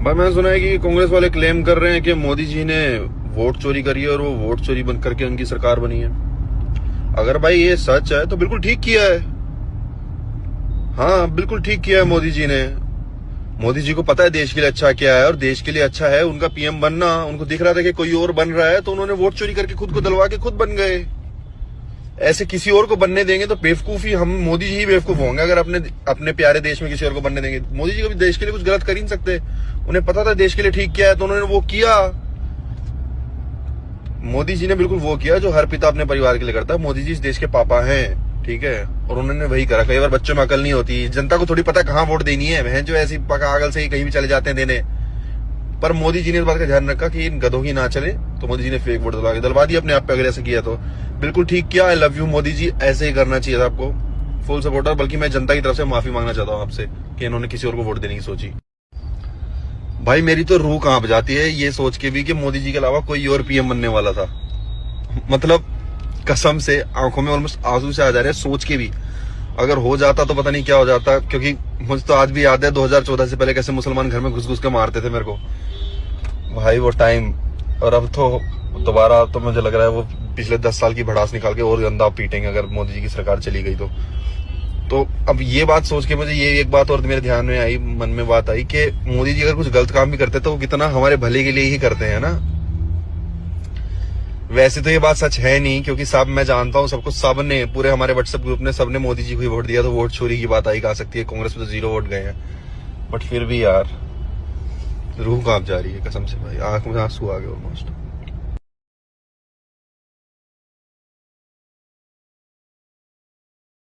भाई मैंने सुना है कि कांग्रेस वाले क्लेम कर रहे हैं कि मोदी जी ने वोट चोरी करी है और वो वोट चोरी बन करके उनकी सरकार बनी है। अगर भाई ये सच है तो बिल्कुल ठीक किया है। हाँ बिल्कुल ठीक किया है मोदी जी ने। मोदी जी को पता है देश के लिए अच्छा क्या है और देश के लिए अच्छा है उनका पीएम बनना। उनको दिख रहा था कि कोई और बन रहा है तो उन्होंने वोट चोरी करके खुद को दिलवा के खुद बन गए। ऐसे किसी और को बनने देंगे तो बेवकूफी, हम मोदी जी ही बेवकूफ होंगे अगर अपने प्यारे देश में किसी और को बनने देंगे। मोदी जी कभी देश के लिए कुछ गलत कर ही नहीं सकते। उन्हें पता था देश के लिए ठीक क्या है तो उन्होंने वो किया। मोदी जी ने बिल्कुल वो किया जो हर पिता अपने परिवार के लिए करता है। मोदी जी इस देश के पापा हैं, ठीक है, और उन्होंने वही करा। कई बार बच्चों में अकल नहीं होती, जनता को थोड़ी पता कहाँ वोट देनी है, बहन जो ऐसी पागल से ही कहीं भी चले जाते हैं देने। पर मोदी जी ने इस बात का ध्यान रखा कि इन गधों की ना चले, तो मोदी जी ने फेक वोट दिलवा दिया अपने आप पे। अगर ऐसे किया तो बिल्कुल ठीक किया। I love you Modi ji, ऐसे ही करना चाहिए था आपको। फुल सपोर्टर, बल्कि मैं जनता की तरफ से माफी मांगना चाहता हूँ आपसे कि इन्होंने किसी और को वोट देने की सोची। भाई मेरी तो रूह कांप जाती है ये सोच के भी कि मोदी जी के अलावा कोई और पीएम बनने वाला था। मतलब कसम से आंखों में ऑलमोस्ट आंसू से आ जा रहे हैं सोच के भी। अगर हो जाता तो पता नहीं क्या हो जाता, क्योंकि मुझे तो आज भी याद है 2014 से पहले कैसे मुसलमान घर में घुस घुस के मारते थे मेरे को। भाई वो टाइम, और अब तो दोबारा तो मुझे लग रहा है वो पिछले 10 साल की भड़ास निकाल के और गंदा पीटेंगे अगर मोदी जी की सरकार चली गई तो अब ये बात सोच के मुझे ये एक बात और मेरे ध्यान में आई, मन में बात आई कि मोदी जी अगर कुछ गलत काम भी करते तो वो कितना हमारे भले के लिए ही करते हैं ना। वैसे तो ये बात सच है नहीं, क्योंकि सब मैं जानता हूँ सबको, सब ने पूरे हमारे व्हाट्सएप ग्रुप ने सबने मोदी जी को ही वोट दिया, तो वोट चोरी की बात आई कहा सकती है। कांग्रेस में तो 0 वोट गए हैं। बट फिर भी यार रूह कांप जा रही है कसम से भाई, आंख में आंसू आ गए ऑलमोस्ट।